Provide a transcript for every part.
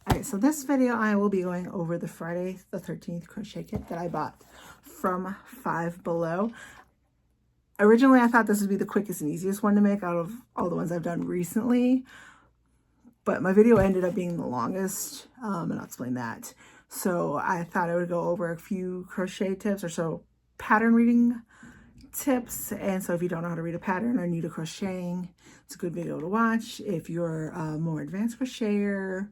Alright, so this video I will be going over the Friday the 13th crochet kit that I bought from Five Below. Originally, I thought this would be the quickest and easiest one to make out of all the ones I've done recently, but my video ended up being the longest, and I'll explain that. So I thought I would go over a few crochet tips or so pattern reading tips. And so if you don't know how to read a pattern or new to crocheting, it's a good video to watch. If you're a more advanced crocheter,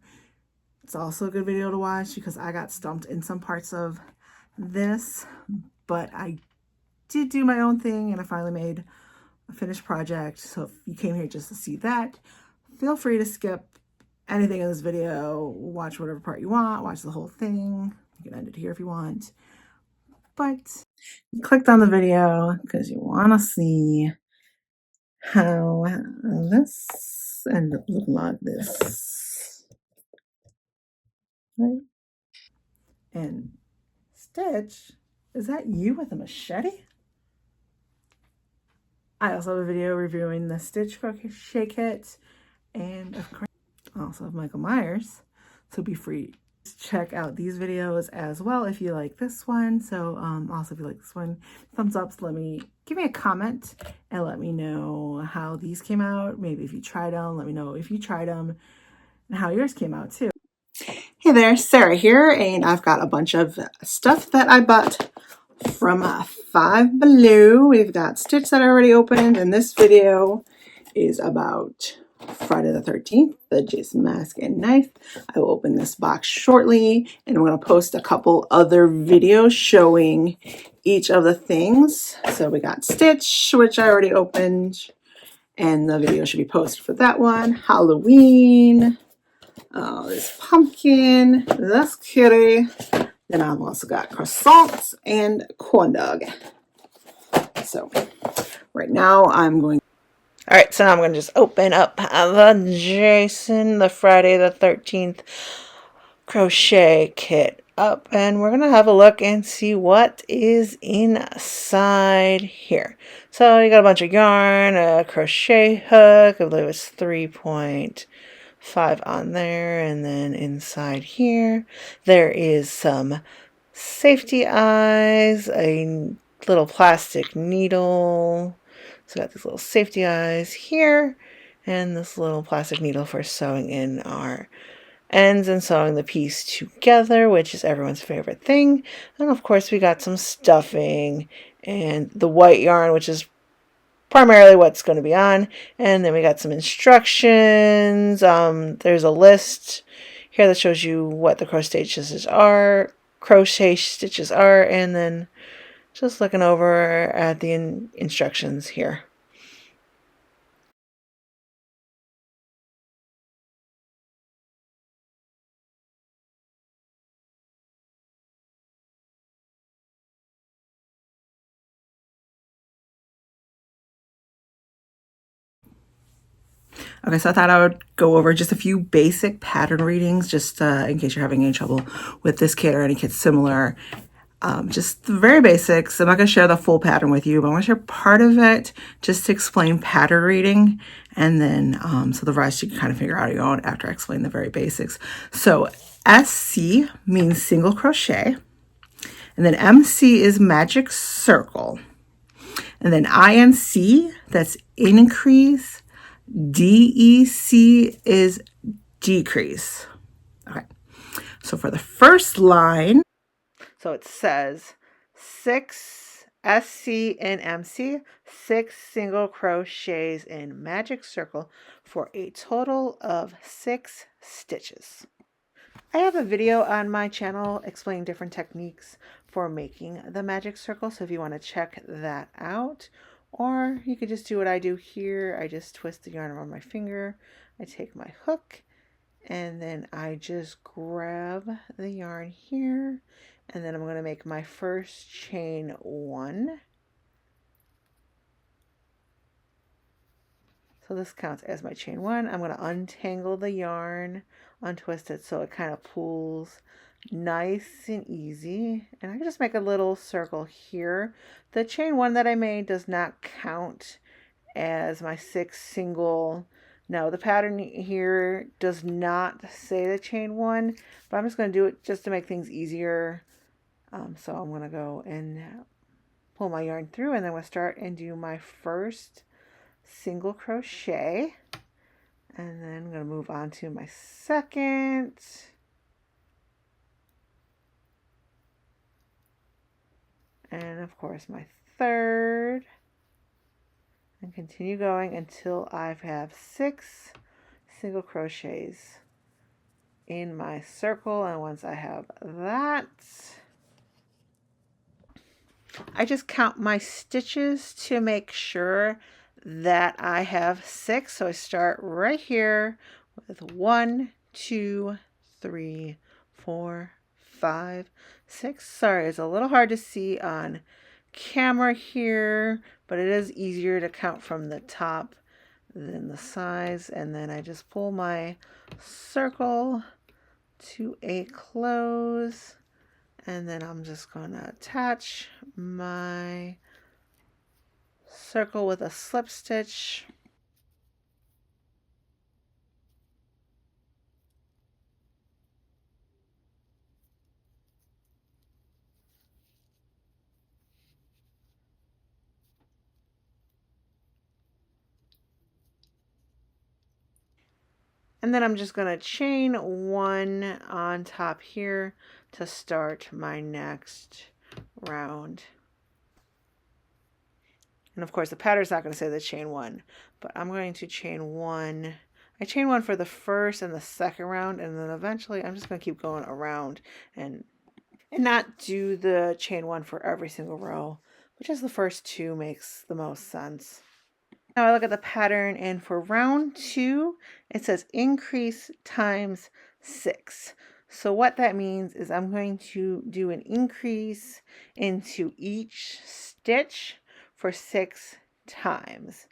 it's also a good video to watch because I got stumped in some parts of this, but I did do my own thing and I finally made a finished project. So if you came here just to see that, feel free to skip anything in this video, watch whatever part you want, watch the whole thing. You can end it here if you want, but you clicked on the video because you want to see how this ended up looking like this, right? And Stitch, is that you with a machete? I also have a video reviewing the Stitch crochet kit and of course also of Michael Myers, so be free to check out these videos as well if you like this one. So also if you like this one, thumbs up, so give me a comment and let me know how these came out. Maybe if you tried them, let me know if you tried them and how yours came out too. Hey there, Sarah here, and I've got a bunch of stuff that I bought from Five Below. We've got Stitch that I already opened, and this video is about Friday the 13th, the Jason mask and knife. I will open this box shortly, and I'm going to post a couple other videos showing each of the things. So we got Stitch, which I already opened, and the video should be posted for that one. Halloween. Oh, this pumpkin, this kitty. Then I've also got croissants and corn dog. So right now I'm going. All right, so now I'm going to just open up the Jason, the Friday the 13th crochet kit up, and we're going to have a look and see what is inside here. So you got a bunch of yarn, a crochet hook, I believe it's 3.5 on there, and then inside here there is some safety eyes, a little plastic needle. So got these little safety eyes here and this little plastic needle for sewing in our ends and sewing the piece together, which is everyone's favorite thing. And of course we got some stuffing and the white yarn, which is primarily what's going to be on. And then we got some instructions. There's a list here that shows you what the crochet stitches are, and then just looking over at the instructions here. Okay, so I thought I would go over just a few basic pattern readings, just in case you're having any trouble with this kit or any kit similar. Just the very basics. I'm not going to share the full pattern with you, but I'm going to share part of it just to explain pattern reading. And then, so the rest you can kind of figure out on your own after I explain the very basics. So SC means single crochet. And then MC is magic circle. And then INC, that's increase. DEC is decrease. Okay, so for the first line, so it says 6 SC and MC, 6 single crochets in magic circle for a total of 6 stitches. I have a video on my channel explaining different techniques for making the magic circle, so if you want to check that out, or you could just do what I do here. I just twist the yarn around my finger, I take my hook, and then I just grab the yarn here, and then I'm going to make my first chain 1. So this counts as my chain 1. I'm going to untangle the yarn, untwist it so it kind of pulls nice and easy. And I can just make a little circle here. The chain 1 that I made does not count as my 6 single Now the pattern here does not say the chain 1, but I'm just going to do it just to make things easier. So I'm going to go and pull my yarn through, and then we'll start and do my first single crochet, and then I'm going to move on to my second, and of course my third, and continue going until I have 6 single crochets in my circle. And once I have that, I just count my stitches to make sure that I have 6. So I start right here with 1, 2, 3, 4, 5, 6. Sorry, it's a little hard to see on camera here, but it is easier to count from the top than the sides. And then I just pull my circle to a close, and then I'm just going to attach my circle with a slip stitch. And then I'm just going to chain 1 on top here to start my next round. And of course the pattern's not going to say the chain 1, but I'm going to chain 1. I chain 1 for the first and the second round, and then eventually I'm just going to keep going around and not do the chain 1 for every single row, but just the first 2 makes the most sense. Now I look at the pattern, and for round 2, it says increase times 6. So what that means is I'm going to do an increase into each stitch for 6 times,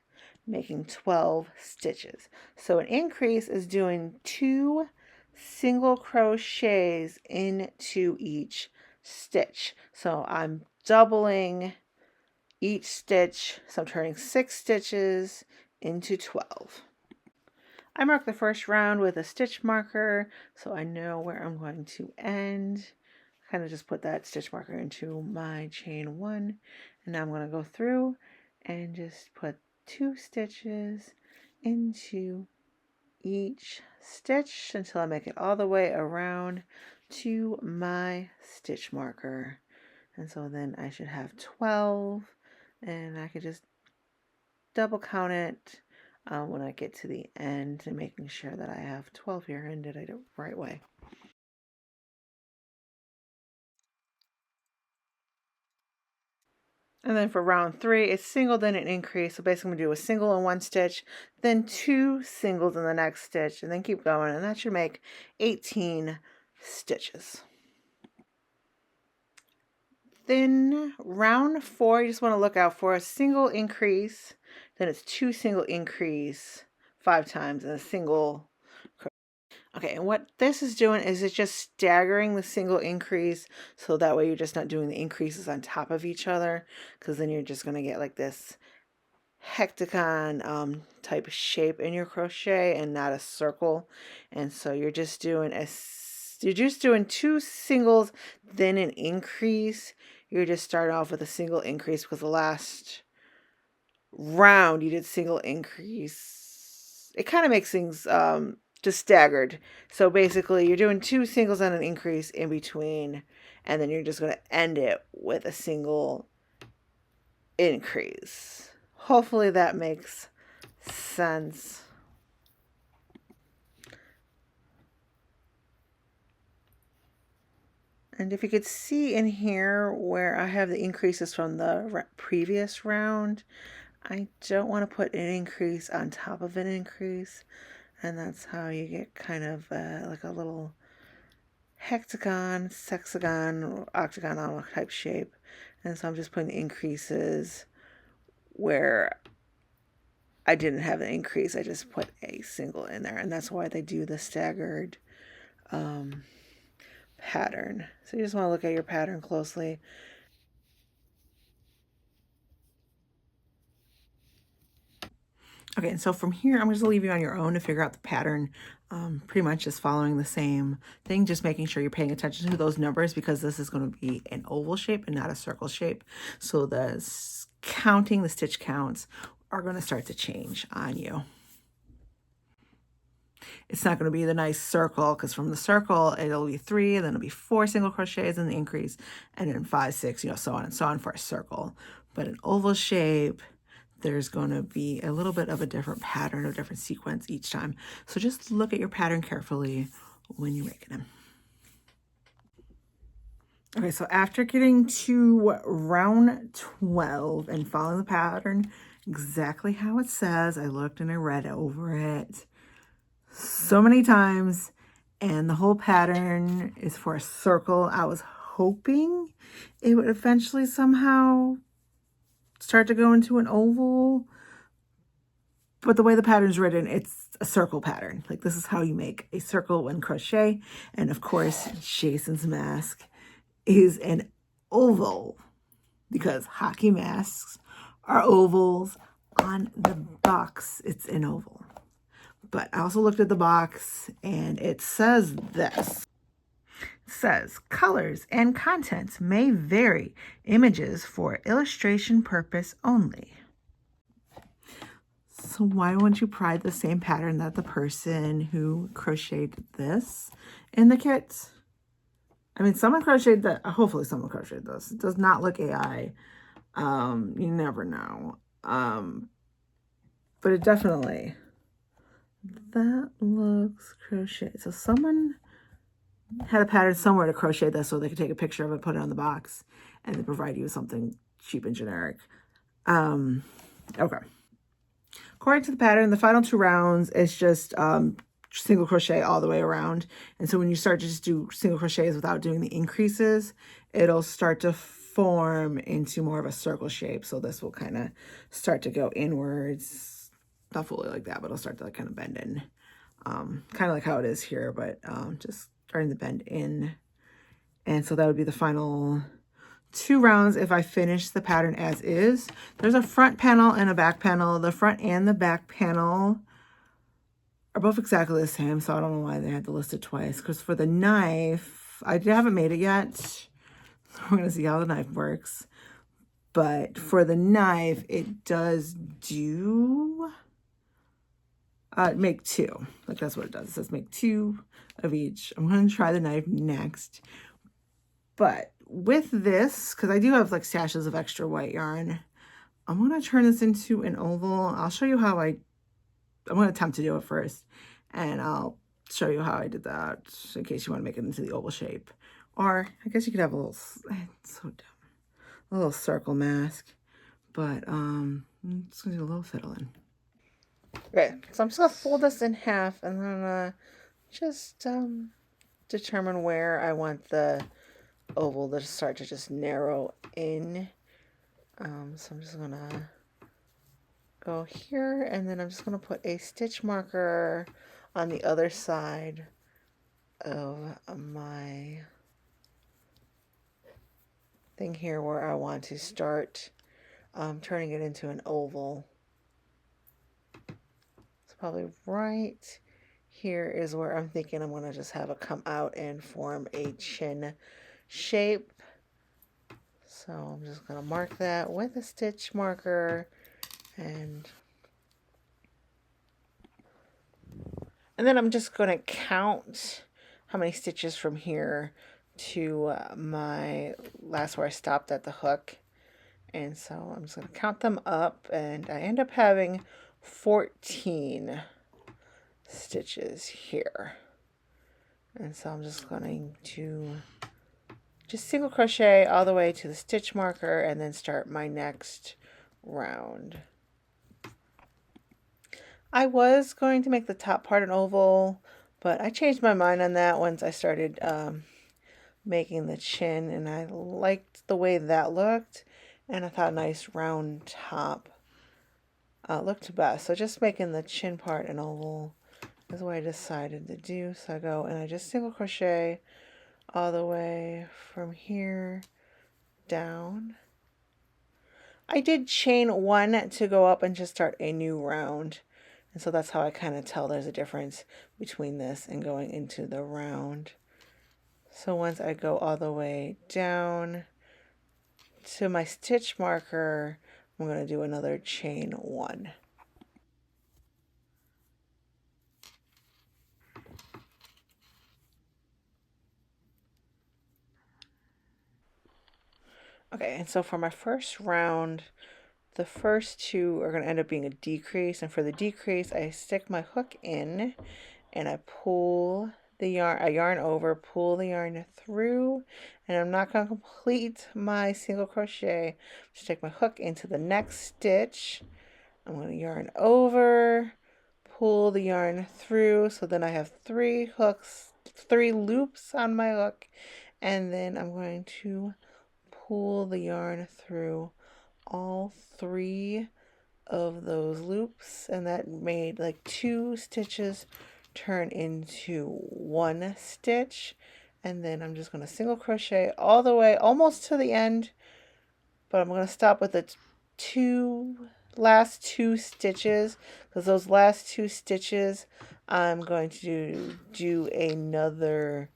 making 12 stitches. So an increase is doing 2 single crochets into each stitch. So I'm doubling each stitch, so I'm turning 6 stitches into 12. I mark the first round with a stitch marker so I know where I'm going to end. Kind of just put that stitch marker into my chain 1, and now I'm going to go through and just put 2 stitches into each stitch until I make it all the way around to my stitch marker. And so then I should have 12, and I could just double count it when I get to the end, and making sure that I have 12 here and did I do it the right way. And then for round 3, it's single, then an increase. So basically I'm going to do a single in one stitch, then 2 singles in the next stitch, and then keep going. And that should make 18 stitches. Then round 4, you just want to look out for a single increase, then it's 2 single increase 5 times and a single. Okay, and what this is doing is it's just staggering the single increase, so that way you're just not doing the increases on top of each other, because then you're just going to get like this hexagon type shape in your crochet and not a circle. And so you're just doing 2 singles, then an increase. You're just starting off with a single increase because the last round you did single increase. It kind of makes things just staggered. So basically you're doing 2 singles and an increase in between, and then you're just going to end it with a single increase. Hopefully that makes sense. And if you could see in here where I have the increases from the previous round, I don't want to put an increase on top of an increase. And that's how you get kind of like a little hexagon, sexagon, octagonal type shape. And so I'm just putting the increases where I didn't have an increase. I just put a single in there. And that's why they do the staggered pattern. So you just want to look at your pattern closely. Okay, and so from here, I'm just gonna leave you on your own to figure out the pattern. Pretty much just following the same thing, just making sure you're paying attention to those numbers because this is going to be an oval shape and not a circle shape. So the counting, the stitch counts are going to start to change on you. It's not going to be the nice circle because from the circle, it'll be 3, and then it'll be 4 single crochets in the increase, and then 5, 6, you know, so on and so on for a circle. But an oval shape, there's going to be a little bit of a different pattern or different sequence each time. So just look at your pattern carefully when you're making them. Okay, so after getting to round 12 and following the pattern exactly how it says, I looked and I read over it so many times, and the whole pattern is for a circle. I was hoping it would eventually somehow start to go into an oval, but the way the pattern's written, it's a circle pattern. Like, this is how you make a circle when crochet. And of course, Jason's mask is an oval because hockey masks are ovals. On the box, it's an oval. But I also looked at the box and it says this. It says, colors and contents may vary. Images for illustration purpose only. So why wouldn't you pry the same pattern that the person who crocheted this in the kit? I mean, someone crocheted that. Hopefully someone crocheted this. It does not look AI. You never know. But it definitely, that looks crocheted. So someone had a pattern somewhere to crochet this so they could take a picture of it, put it on the box, and then provide you with something cheap and generic. Okay. According to the pattern, the final 2 rounds is just single crochet all the way around. And so when you start to just do single crochets without doing the increases, it'll start to form into more of a circle shape. So this will kind of start to go inwards, not fully like that, but it'll start to like kind of bend in, kind of like how it is here, but just starting to bend in. And so that would be the final 2 rounds if I finish the pattern as is. There's a front panel and a back panel. The front and the back panel are both exactly the same, so I don't know why they had to list it twice. Because for the knife, I haven't made it yet. We're going to see how the knife works. But for the knife, it does do make 2. Like, that's what it does. It says make 2 of each. I'm going to try the knife next. But with this, because I do have like stashes of extra white yarn, I'm going to turn this into an oval. I'll show you how I'm going to attempt to do it first, and I'll show you how I did that in case you want to make it into the oval shape. Or I guess you could have a little, it's so dumb, a little circle mask, but I'm just going to do a little fiddling. Okay, so I'm just going to fold this in half and then just determine where I want the oval to start to just narrow in. So I'm just going to go here, and then I'm just going to put a stitch marker on the other side of my thing here where I want to start turning it into an oval. It's probably right here is where I'm thinking I'm going to just have it come out and form a chin shape. So I'm just going to mark that with a stitch marker, and then I'm just going to count how many stitches from here to my last where I stopped at the hook. And so I'm just going to count them up, and I end up having 14 stitches here. And so I'm just going to just single crochet all the way to the stitch marker and then start my next round. I was going to make the top part an oval, but I changed my mind on that once I started making the chin, and I liked the way that looked, and I thought a nice round top looked best. So just making the chin part an oval is what I decided to do. So I go and I just single crochet all the way from here down. I did chain 1 to go up and just start a new round. And so that's how I kind of tell there's a difference between this and going into the round. So once I go all the way down to my stitch marker, I'm going to do another chain 1. Okay, and so for my first round, the first 2 are going to end up being a decrease, and for the decrease, I stick my hook in and I pull the yarn, I yarn over, pull the yarn through, and I'm not going to complete my single crochet. Just take my hook into the next stitch. I'm going to yarn over, pull the yarn through, so then I have 3 hooks, 3 loops on my hook, and then I'm going to pull the yarn through all 3 of those loops, and that made like 2 stitches turn into 1 stitch. And then I'm just going to single crochet all the way almost to the end, but I'm going to stop with the last two stitches, because those last 2 stitches I'm going to do another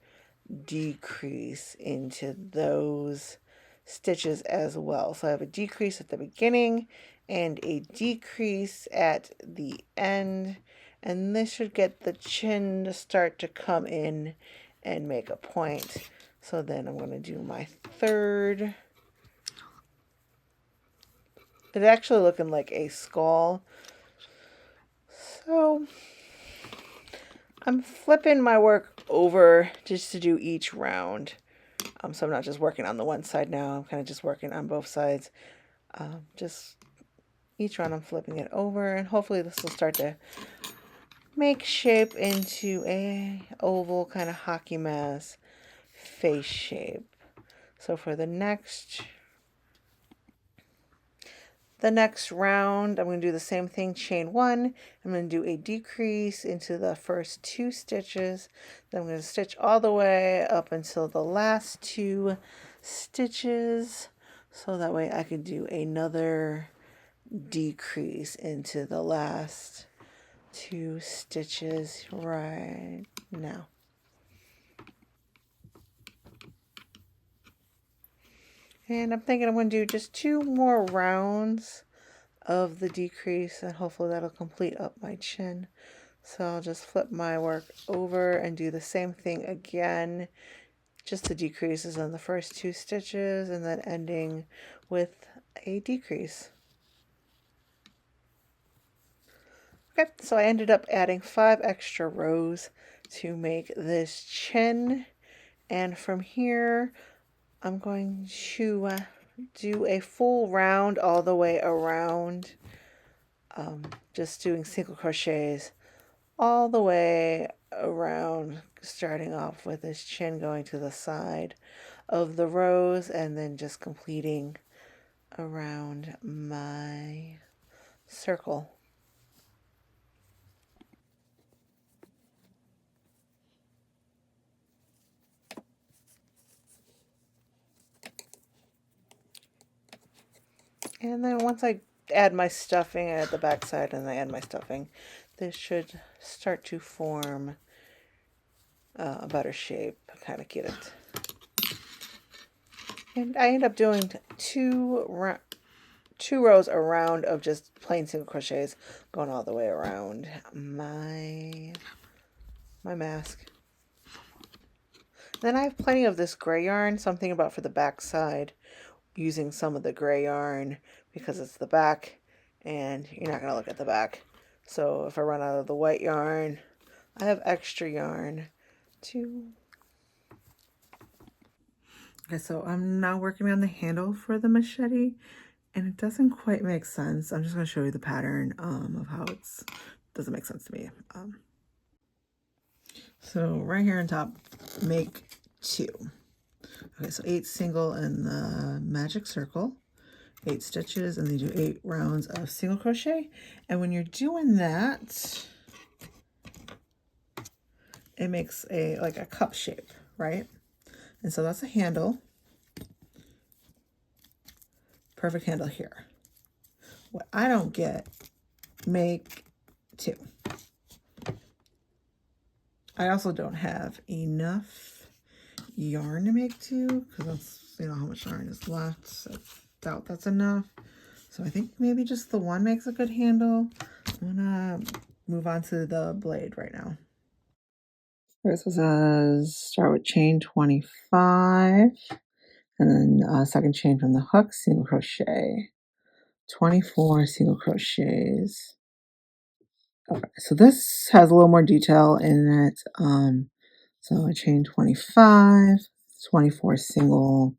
decrease into those stitches as well. So I have a decrease at the beginning and a decrease at the end, and this should get the chin to start to come in and make a point. So then I'm going to do my third. It's actually looking like a skull. So I'm flipping my work over just to do each round. So I'm not just working on the one side now. I'm kind of just working on both sides. Just each round I'm flipping it over, and hopefully this will start to make shape into a oval kind of hockey mask face shape. So for the next round, I'm going to do the same thing, chain 1. I'm going to do a decrease into the first 2 stitches. Then I'm going to stitch all the way up until the last 2 stitches. So that way I can do another decrease into the last 2 stitches right now. And I'm thinking I'm going to do just 2 more rounds of the decrease, and hopefully that'll complete up my chin. So I'll just flip my work over and do the same thing again. Just the decreases on the first 2 stitches, and then ending with a decrease. Okay, so I ended up adding 5 extra rows to make this chin. And from here, I'm going to do a full round all the way around, just doing single crochets all the way around, starting off with this chin going to the side of the rows, and then just completing around my circle. And then once I add my stuffing, I add the back side and I add my stuffing, this should start to form a better shape, kind of get it. And I end up doing 2 rows around of just plain single crochets, going all the way around my mask. Then I have plenty of this gray yarn, so I'm thinking about for the back side using some of the gray yarn, because it's the back and you're not going to look at the back. So if I run out of the white yarn, I have extra yarn to... Okay, so I'm now working on the handle for the machete, and it doesn't quite make sense. I'm just going to show you the pattern of how it's doesn't make sense to me. So right here on top, make 2. Okay, so 8 single in the magic circle, 8 stitches, and then you do 8 rounds of single crochet. And when you're doing that, it makes like a cup shape, right? And so that's a handle. Perfect handle here. what I don't get, make 2. I also don't have enough yarn to make 2 because that's, you know, how much yarn is left. So I doubt that's enough. So I think maybe just the one makes a good handle. I'm gonna move on to the blade right now. This says start with chain 25 and then second chain from the hook, single crochet, 24 single crochets. Okay, so this has a little more detail in it. So I chain 25, 24 single,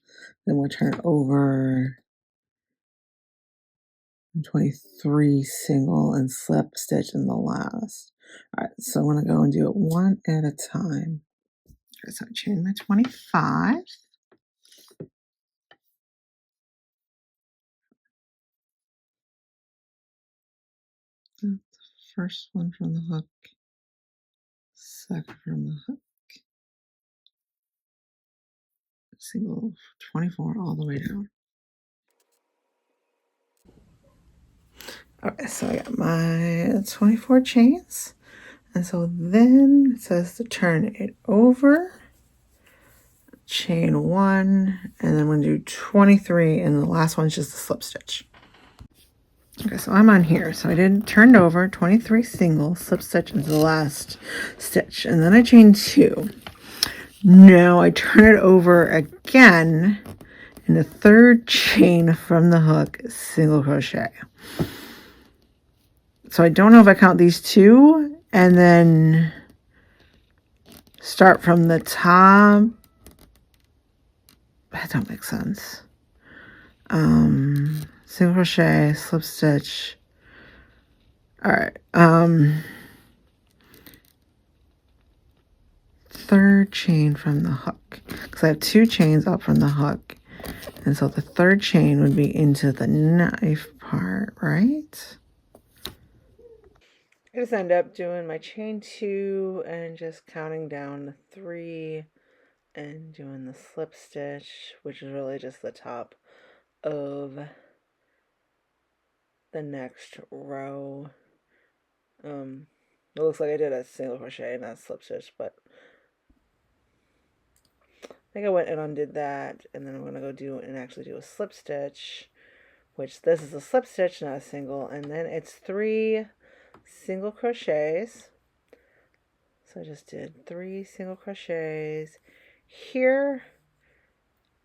then we'll turn over 23 single and slip stitch in the last. All right, so I'm going to go and do it one at a time. Okay, so I chain my 25. The first one from the hook, second from the hook, single 24 all the way down. Okay, so I got my 24 chains. And so then it says to turn it over, chain 1, and then we're going to do 23, and the last one's just a slip stitch. Okay, so I'm on here. So I did turned over 23 single, slip stitch into the last stitch, and then I chain 2. Now I turn it over again in the third chain from the hook, single crochet. So I don't know if I count these 2 and then start from the top. That don't make sense. Single crochet, slip stitch. All right. Third chain from the hook, because I have 2 chains up from the hook, and so the third chain would be into the knife part, right? I just end up doing my chain 2 and just counting down the 3 and doing the slip stitch, which is really just the top of the next row. It looks like I did a single crochet and not a slip stitch, but I think I went and undid that, and then I'm going to go do and actually do a slip stitch, which this is a slip stitch, not a single, and then it's 3 single crochets. So I just did 3 single crochets here,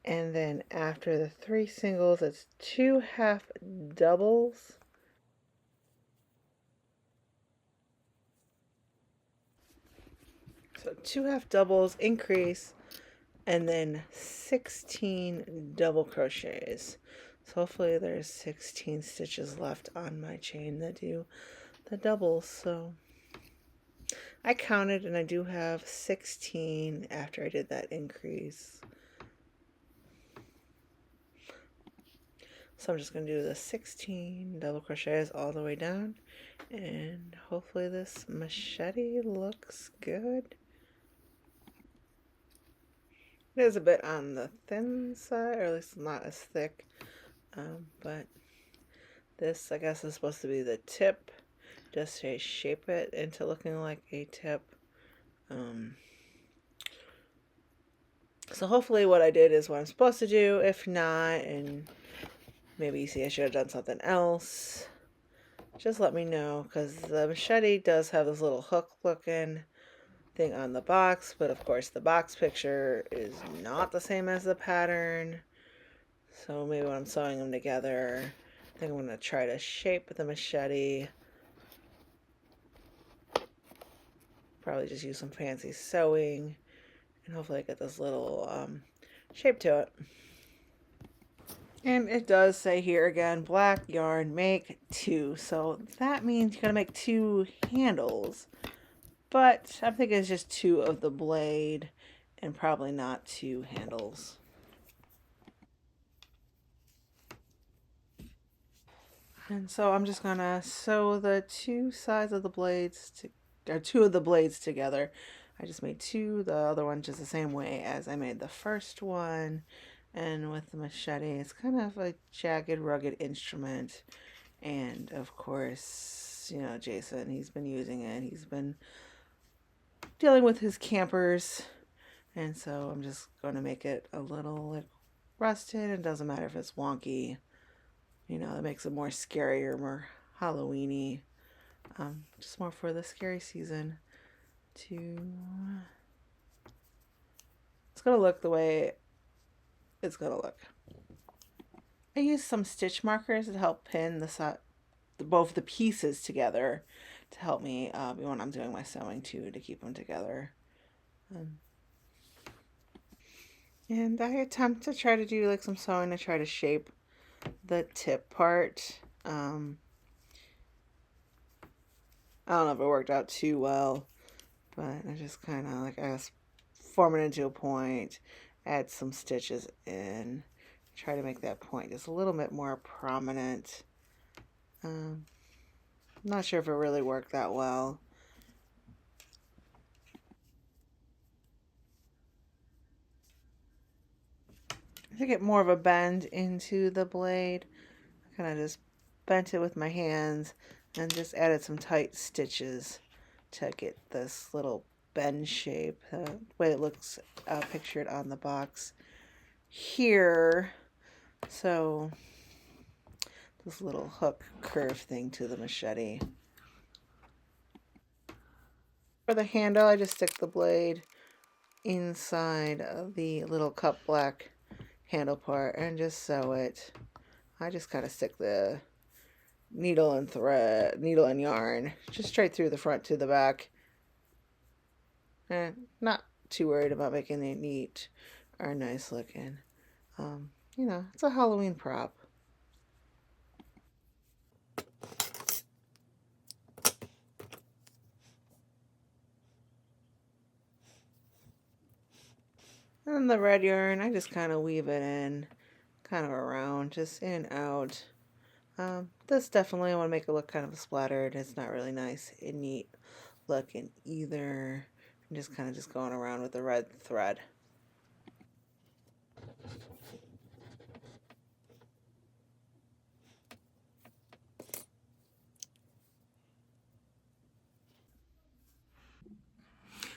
and then after the 3 singles, it's 2 half doubles. So 2 half doubles, increase, and then 16 double crochets. So hopefully there's 16 stitches left on my chain that do the doubles. So I counted and I do have 16 after I did that increase. So I'm just going to do the 16 double crochets all the way down, and hopefully this machete looks good. It is a bit on the thin side, or at least not as thick, but this, I guess, is supposed to be the tip, just to shape it into looking like a tip. So hopefully what I did is what I'm supposed to do. If not, and maybe you see I should have done something else, just let me know, because the machete does have this little hook looking thing on the box, but of course the box picture is not the same as the pattern. So maybe when I'm sewing them together, I think I'm going to try to shape the machete. Probably just use some fancy sewing, and hopefully I get this little shape to it. And it does say here again, black yarn, make 2. So that means you're going to make 2 handles. But I'm thinking it's just 2 of the blade and probably not 2 handles. And so I'm just going to sew the 2 sides of the blades, or 2 of the blades together. I just made 2, the other one just the same way as I made the first one. And with the machete, it's kind of a jagged, rugged instrument. And of course, you know, Jason, he's been using it. He's been dealing with his campers. And so I'm just going to make it a little like rusted. It doesn't matter if it's wonky. You know, it makes it more scarier, more Halloweeny. Just more for the scary season to... It's going to look the way it's going to look. I used some stitch markers to help pin both the pieces together to help me when I'm doing my sewing too, to keep them together. And I attempt to try to do like some sewing to try to shape the tip part. I don't know if it worked out too well, but I just kind of like, I was form it into a point, add some stitches in, try to make that point just a little bit more prominent. I'm not sure if it really worked that well. To get more of a bend into the blade, I kind of just bent it with my hands and just added some tight stitches to get this little bend shape, the way it looks pictured on the box here. So this little hook curve thing to the machete. For the handle, I just stick the blade inside of the little cup black handle part and just sew it. I just kind of stick the needle and yarn just straight through the front to the back. And not too worried about making it neat or nice looking. You know, it's a Halloween prop. And the red yarn, I just kind of weave it in, kind of around, just in and out. This definitely, I want to make it look kind of splattered. It's not really nice and neat looking either. I'm just kind of just going around with the red thread.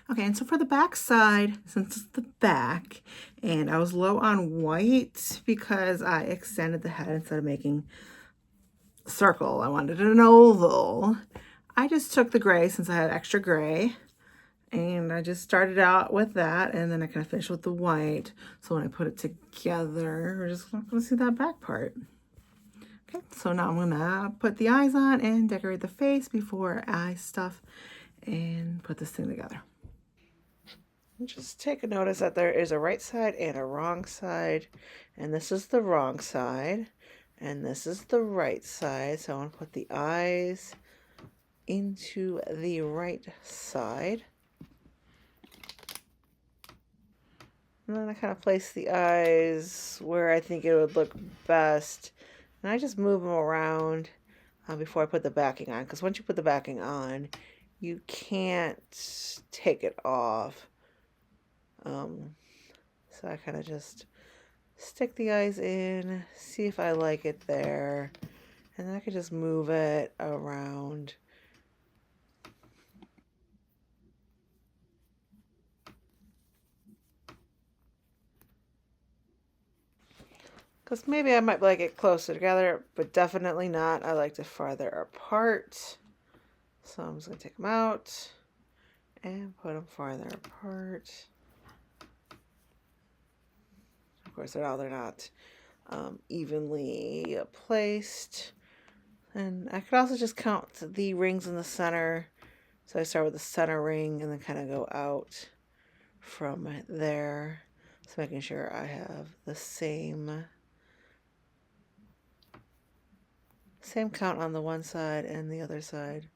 Okay, and so for the back side, since it's the back, and I was low on white because I extended the head instead of making a circle. I wanted an oval. I just took the gray since I had extra gray, and I just started out with that, and then I kind of finished with the white. So when I put it together, we're just not going to see that back part. Okay, so now I'm going to put the eyes on and decorate the face before I stuff and put this thing together. Just take a notice that there is a right side and a wrong side, and this is the wrong side and this is the right side. So I want to put the eyes into the right side, and then I kind of place the eyes where I think it would look best, and I just move them around before I put the backing on, because once you put the backing on you can't take it off. So I kind of just stick the eyes in, see if I like it there, and then I can just move it around. Because maybe I might like it closer together, but definitely not. I like it farther apart. So I'm just going to take them out and put them farther apart. Of course, they're not evenly placed. And I could also just count the rings in the center. So I start with the center ring and then kind of go out from there. So making sure I have the same count on the one side and the other side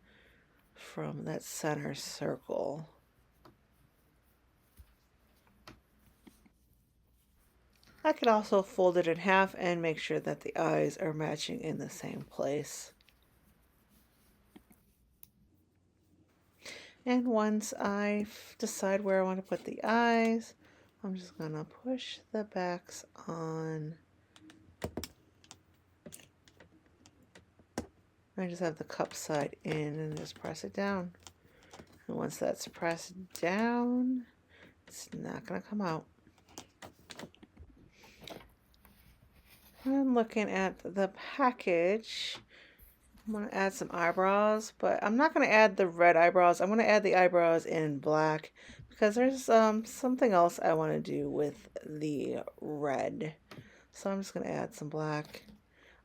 from that center circle. I could also fold it in half and make sure that the eyes are matching in the same place. And once I decide where I want to put the eyes, I'm just going to push the backs on. I just have the cup side in and just press it down. And once that's pressed down, it's not going to come out. I'm looking at the package. I'm going to add some eyebrows, but I'm not going to add the red eyebrows. I'm going to add the eyebrows in black because there's something else I want to do with the red. So I'm just going to add some black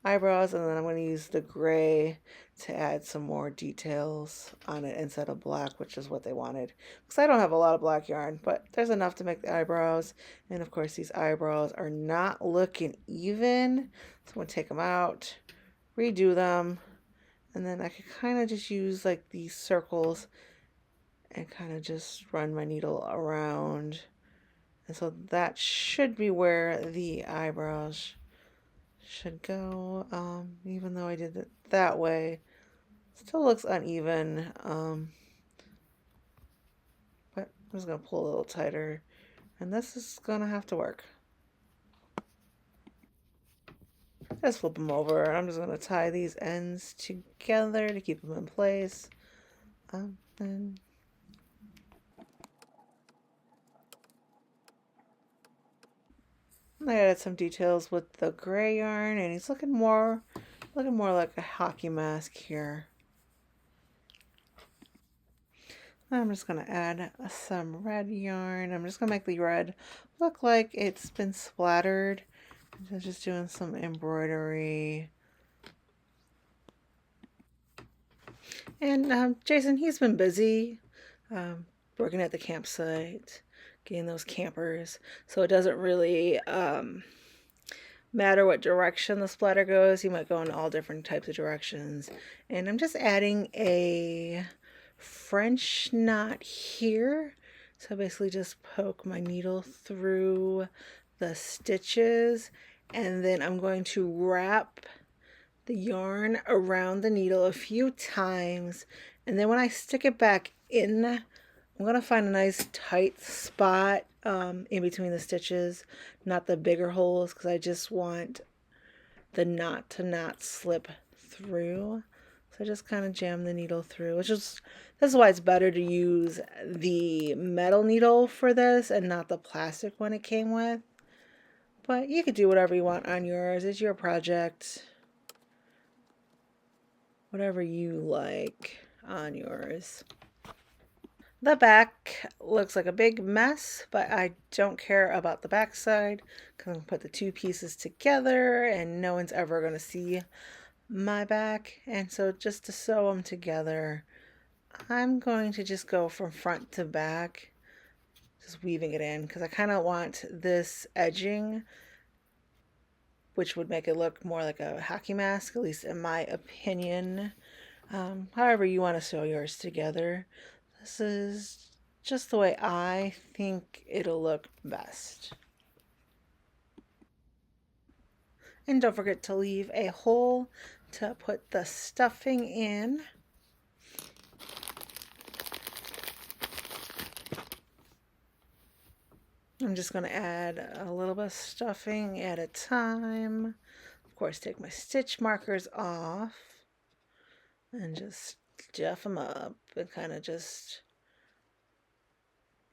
eyebrows, and then I'm going to use the gray to add some more details on it instead of black, which is what they wanted. Because I don't have a lot of black yarn, but there's enough to make the eyebrows. And of course, these eyebrows are not looking even. So I'm going to take them out, redo them, and then I could kind of just use like these circles and kind of just run my needle around. And so that should be where the eyebrows should go, even though I did it that way. Still looks uneven, but I'm just going to pull a little tighter, and this is going to have to work. Just flip them over, and I'm just going to tie these ends together to keep them in place. And I added some details with the gray yarn, and he's looking more like a hockey mask here. I'm just going to add some red yarn. I'm just going to make the red look like it's been splattered. So just doing some embroidery. And Jason, he's been busy working at the campsite, getting those campers. So it doesn't really matter what direction the splatter goes. He might go in all different types of directions. And I'm just adding a French knot here. So I basically just poke my needle through the stitches, and then I'm going to wrap the yarn around the needle a few times, and then when I stick it back in, I'm going to find a nice tight spot in between the stitches, not the bigger holes, because I just want the knot to not slip through. So I just kind of jam the needle through, this is why it's better to use the metal needle for this and not the plastic one it came with. But you could do whatever you want on yours. It's your project. Whatever you like on yours. The back looks like a big mess, but I don't care about the back side because I'm going to put the two pieces together and no one's ever going to see my back. And so just to sew them together, I'm going to just go from front to back, just weaving it in, because I kind of want this edging, which would make it look more like a hockey mask, at least in my opinion. However you want to sew yours together, this is just the way I think it'll look best. And don't forget to leave a hole to put the stuffing in. I'm just going to add a little bit of stuffing at a time. Of course, take my stitch markers off and just stuff them up and kind of just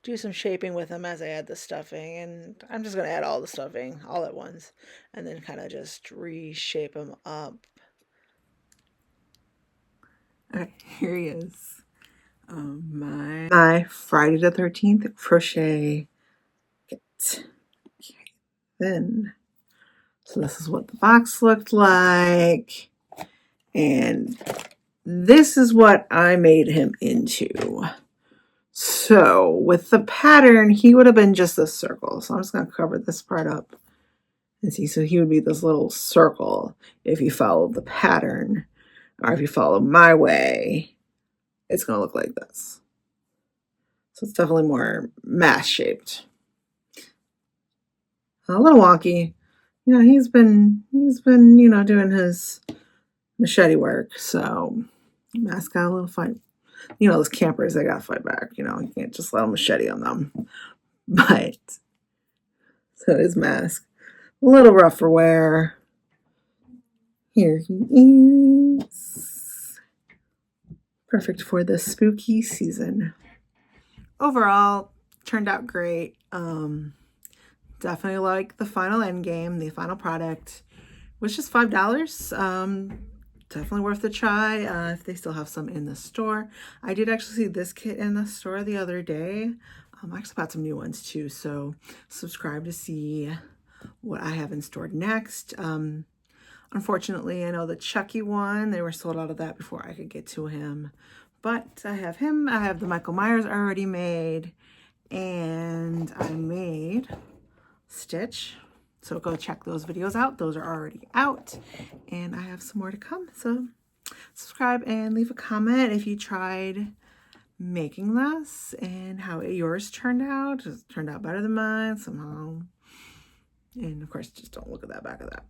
do some shaping with them as I add the stuffing. And I'm just going to add all the stuffing all at once and then kind of just reshape them up. Okay, here he is. My Friday the 13th crochet kit. Okay, then, so this is what the box looked like. And this is what I made him into. So with the pattern, he would have been just a circle. So I'm just going to cover this part up and see. So he would be this little circle if you followed the pattern, or if you follow my way, it's going to look like this. So it's definitely more mass shaped. A little wonky. You know, he's been, you know, doing his machete work. So mask got a little fight. You know, those campers, they got to fight back. You know, you can't just let a machete on them. But, so his mask, a little rough for wear. Here he is. Perfect for the spooky season. Overall, turned out great. Definitely like the final end game, the final product, was just $5. Definitely worth the try if they still have some in the store. I did actually see this kit in the store the other day. I actually bought some new ones too, so subscribe to see what I have in store next. Unfortunately, I know the Chucky one, they were sold out of that before I could get to him. But I have him, I have the Michael Myers already made, and I made Stitch. So go check those videos out. Those are already out. And I have some more to come. So subscribe and leave a comment if you tried making this and how yours turned out. It turned out better than mine somehow. And of course, just don't look at that back of that.